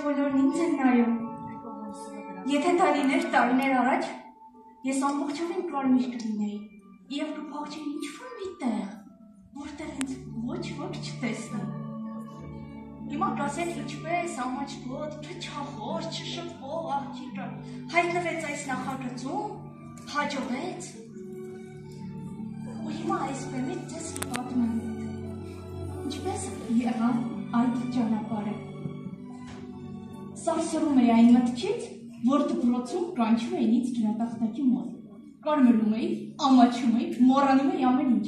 բոլորն ինձ են նայում։ Եթե դա լիներ տարիներ առաջ, ես ամբողջովին կարմիր կլինեի, և կփախչեի ինչ-որ մի տեղ, որտեղ ինձ ոչ ոք չտեսնի։ Հիմա կասեք ինչպես, ամաչկոտ, չչախոր, չշփվող աղջիկը հայտնվեց այս նախագծում, հաջողեց։ Ու հիմա այս բեմից ձեզ պատմում եմ, ինչպես եղավ այդ ճանապարհը։ Սարսռում էի այն մտքից, որ դպրոցում կանչում էին ինձ ջրատախտակի մոտ։ Կարմրում էի, ամաչում էի, մոռանում էի ամեն ինչ։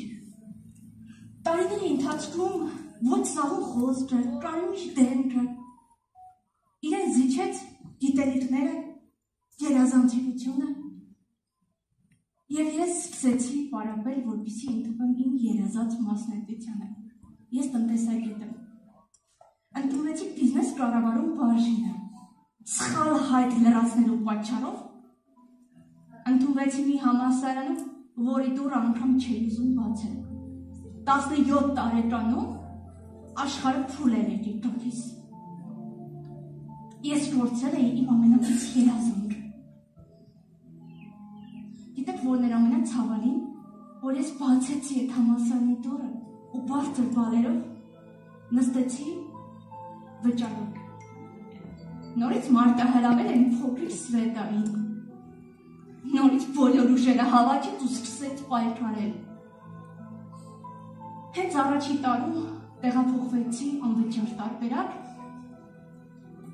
Տարիների ընթացքում ոչ սաղու խոսքը, կանուշ դեմքը, իրեն զիջեց գիտելիքները, երազանցիկությունը, և ես սկսեցի պարապել, որպեսզի ընդունեմ իմ երազած մասնագիտությանը։ Ես տնտեսագետ եմ։ Ընդունվեցի բիզնես կառավարում բաժինը, սխալ հայտ լրացնելու պատճառով ընդունվեցի մի համալսարանում, որի դուռը անգամ չէի ուզում բացել։ 17 տարեկանում աշխարհը փուլել եկի տոքիս։ Ես փորձել էի իմ ամենամեծ երազանքը։ Գիտեք որն էր ամենացավալին, որ ես բացեցի այդ համալսարանի դուռը ու բարձր բալերով նստեցի վճարок։ Նորից մարտահրավեր են փոքրիկ Սվետային։ Նորից բոլոր ուժերը հավաքեց ու սկսեց պայքարել։ Հենց առաջի տարում տեղափոխվեցի անվճար տարբերակ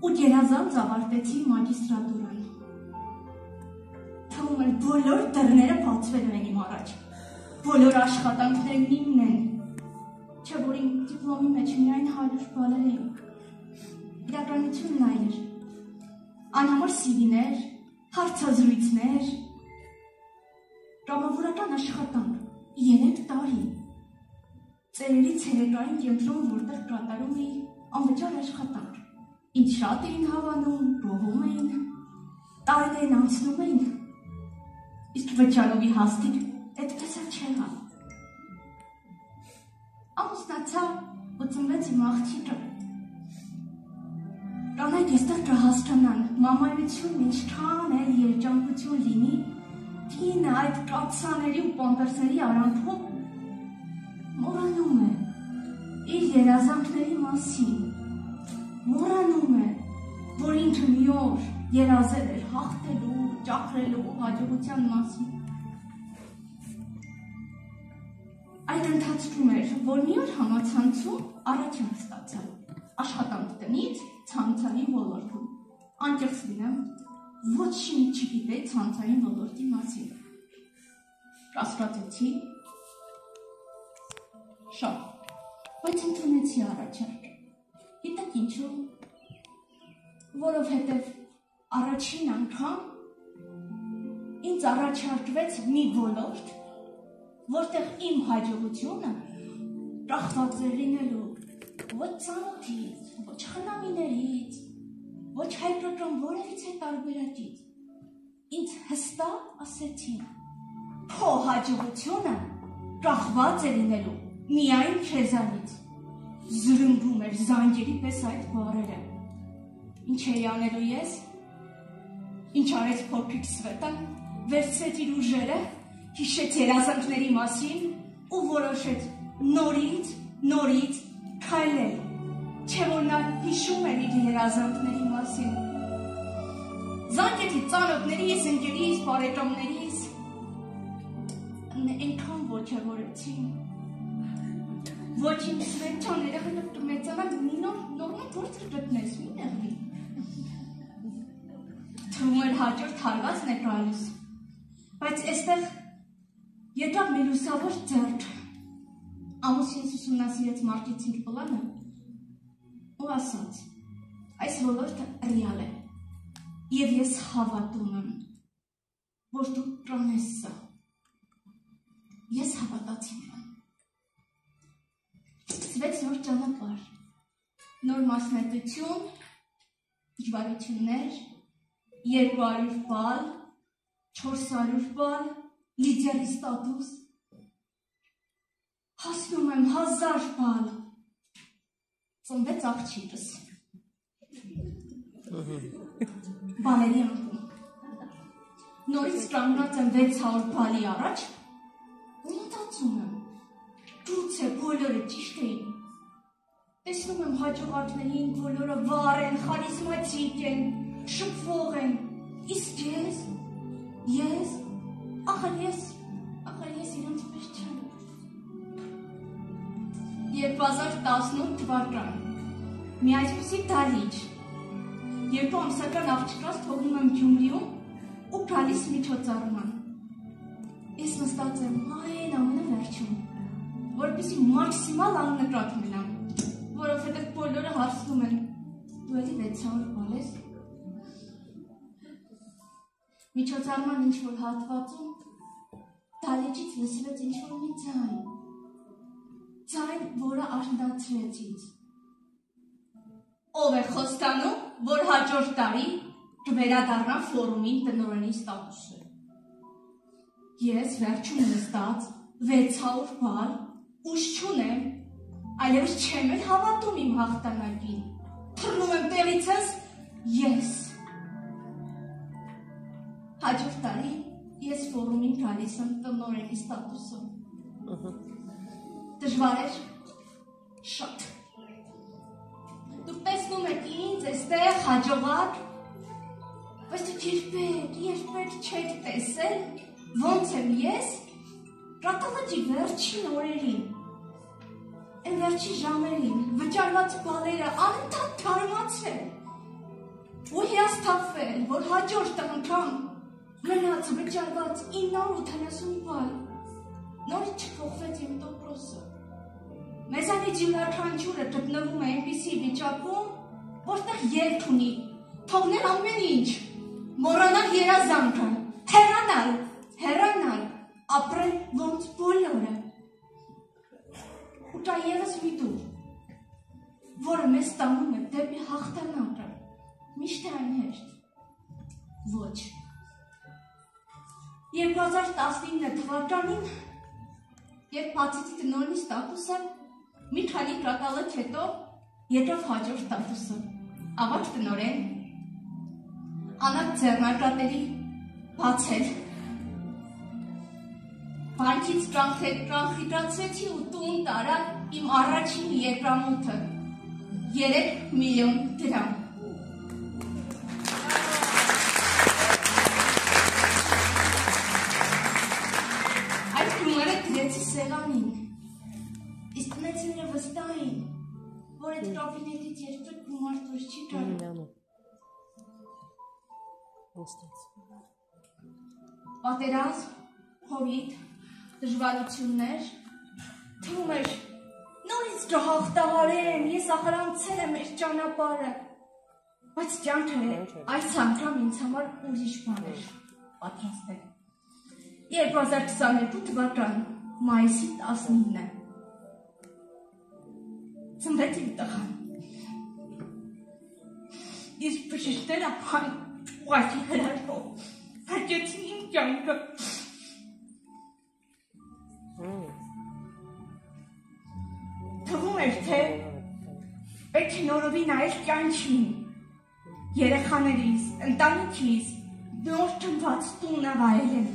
ու երազանց ավարտեցի մագիստրատուրան։ Թվում էր բոլոր դռները բացվելու են իմ առաջ։ Բոլոր աշխատանքներն իմն են։ Չէ՞ որ իմ դիպլոմի մեջ միայն 100 բալեր էին։ Իրականությունն այլ էր։ Անհամար CV-ներ, հարցազրույցներ, կամավորական աշխատանք 3 տարի։ Ծերերի ցերեկային կենտրոն, որտեղ կատարում էի անվճար աշխատանք։ Ինձ շատ էին հավանում, գովում էին, տարիներն անցնում էին, իսկ վճարովի հաստիկ այդպես էլ չեղավ։ Ամուսնացա ու ծնվեց իմ աղջիկը։ Կանայք այստեղ կհասկանան, մամայությունն ինչքան էլ երջանկություն լինի, կինը այդ կաթսաների ու պամպերսների արանքում մոռանում է իր երազանքների մասին, մոռանում է, որ ինքը մի օր երազել էր հաղթելու, ճախրելու հաջողության մասին։ Այդ ընթացքում էր, որ մի օր համացանցում առաջին ստացա աշխատանք տնից ցանցային ոլորտում։ Անկեղծ լինեմ, ոչինչ չգիտեի ցանցային ոլորտի մասին։ Կասկածեցի շատ, բայց ընդունեցի առաջարկը։ Գիտեք ինչու՞։ Որովհետև առաջին անգամ ինձ առաջարկվեց մի ոլորտ, որտեղ իմ հաջողությունը կախված էր լինելու ոչ ծանոթից, ոչ խնամիներից, ոչ հայկական որևիցե տարբերակից։ Ինձ հստակ ասեցին, քո հաջողությունը կախված է լինելու միայն քեզանից։ Զրնգում էր զանգերի պես այդ բառերը։ Ինչ էի անելու ես։ Ինչ արեց փոքրիկ Սվետան, վերցրեց իր ուժերը, հիշեց երազանքների մասին ու որոշեց նորից քայլել։ Չէ՞ որ նա հիշում էր իր երազանքների մասին։ Զանգեցի ծանոթներիս, ընկերիս, բարեկամներիս, այնքան ոգևորեցին։ Ոչ իմ Սվետան երեխան կմեծանալ մի նոր գործ գտնես, մի նեղվի։ Թվում էր հաջորդ հարվածն է գալուս, բայց այստեղ եկավ մի լուսավոր ձեռք, ամուսինս ուսումնասիրեց մարքեթինգ պլանը ու ասաց, այս ոլորտը ռեալ է, և ես հավատում եմ, որ դու կանես սա։ Ես հավատացի նրան։ Սկսվեց նոր ճանապարհ, նոր մասնագիտություն, դժվարություններ, 200 բալ, 400 բալ, լիդերի ստատուս, հասնում եմ 1000 բալ, ծնվեց աղջիկս։ Բաների անկում։ Նորից կանգնած եմ 600 բալի առաջ ու մտածում եմ, գուցե բոլորը ճիշտ էին։ Տեսնում եմ հաջողակներին, բոլորը վառ են, խարիզմատիկ են, շփվող են, իսկ ես, ախր ես իրենց պես չեմ։ 2018 թվական, մի այսպիսի դալիճ, երկու ամսական աղջկաց թողնում եմ Գյումրիում ու գալիս միջոցառման։ Ես նստած եմ այն ամենավերջում, որպեսզի մաքսիմալ աննկատ մնամ, որովհետև բոլորը հարցնում են, դու էլի 600 բալ ես։ Միջոցառման ինչ-որ հատվածում դալիճից լսվեց ինչ-որ մի ձայն, որը արհնացրեց ինձ։ Ով է խոստանում, որ հաջորդ տարի կվերադառնա ֆորումին տնօրենի ստատուսը։ Ես վերջում նստած 600 բալ, ուժ չունեմ, այլևս չեմ էլ հավատում իմ հաղթանակին։ Թռնում եմ տեղիցս ես։ Հաջորդ տարի ես ֆորումին գալիս եմ տնօրենի ստատուսով։ Դժվար էր շատ։ Դուք տեսնում եք ինձ այստեղ հաջողակ, բայց դուք երբեք չեք տեսել, ոնց եմ ես Ռատալաջի վերջին օրերին, այն վերջի ժամերին, վճարված բալերը անընդհատ թարմացել ու հիասթափվել, որ հաջորդ անգամ մնաց վճարված 980 բալ, նորից չփոխվեց իմ տոկոսը։ Մեզանից յուրաքանչյուրը գտնվում է այնպիսի վիճակում, որտեղ ելք ունի թողնել ամեն ինչ, մոռանալ երազանքը, հեռանալ, ապրել ոնց բոլորը։ Ու կա ևս մի դուր, որը մեզ տանում է դեպի հաղթանակը, միշտ այն հեշտ։ Ոչ։ 2019 թվականին, երբ բացեցի տնօրենի ստատուսը, մի քանի կատալոջ հետո եկավ հաջորդ ստատուսը, ավագ տնօրեն, անակ ձեռնարկատերի բացել, բանկից կանխիկացրեցի ու տուն տարա իմ առաջին եկամուտը 3 միլիոն դրամ։ Այդ գումարը դրեցի սեղանին, իսկ տնեցիները վստահ էին, որ այդ կաբինետից երբեք գումար դուրս չի գալու։ Պատերազմ, COVID, դժվարություններ, թվում էր նորից կհաղթահարեմ, ես ախր անցել եմ մեր ճանապարհը, բայց կյանքը այս անգամ ինձ համար ուրիշ բան էր պատրաստել։ 2022 թվական մայիսի 19-ը ծնվեց իմ տղան։ Իսկ բժիշկները ուղղակի հրաշքով հաճեցին իմ կյանքը։ Թվում էր, թե պետք է նորովի նայել կյանքին, երեխաներիս, ընտանիքիս, նոր տնված տունը վայելել։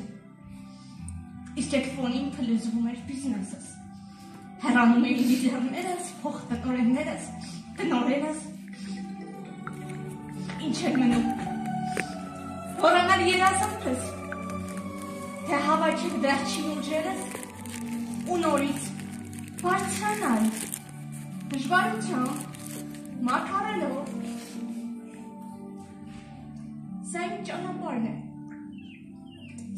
Իսկ այդ ֆոնին փլուզվում էր բիզնեսս։ Հեռանում էին լիդերներս, փոխտնօրեններս, տնօրենս։ Ինչ էր մնում։ Հորանալ երազանքս, թե հավաքել վերջին ուժերս ու նորից բարձրանալ, դժվարությամբ, մաքարելով։ Սա իմ ճանապարհն է,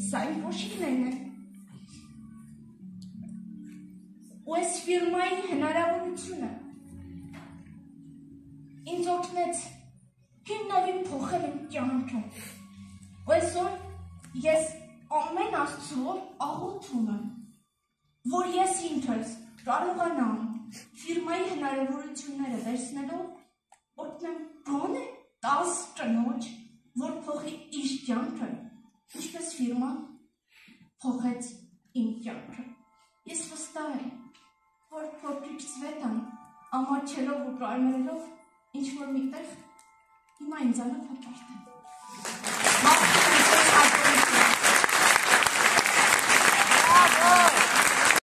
սա իմ կոշիկներն են։ Ու այս ֆիրմայի հնարավորությունը ինձ օգնեց հիմնովին փոխել իմ կյանքը։ Ու այսօր ես ամեն Աստծո աղոթում եմ, որ ես ինքս կարողանամ ֆիրմայի հնարավորությունները վերցնելով օգնեմ գոնե 10 կնոջ, որ փոխի իր կյանքը, ինչպես ֆիրման փոխեց իմ կյանքը։ Ես վստահ եմ, որ փոքրիկ Սվետան ամաչելով ու կարմրելով ինչ-որ միտեղ հիմա այն զարաթափա։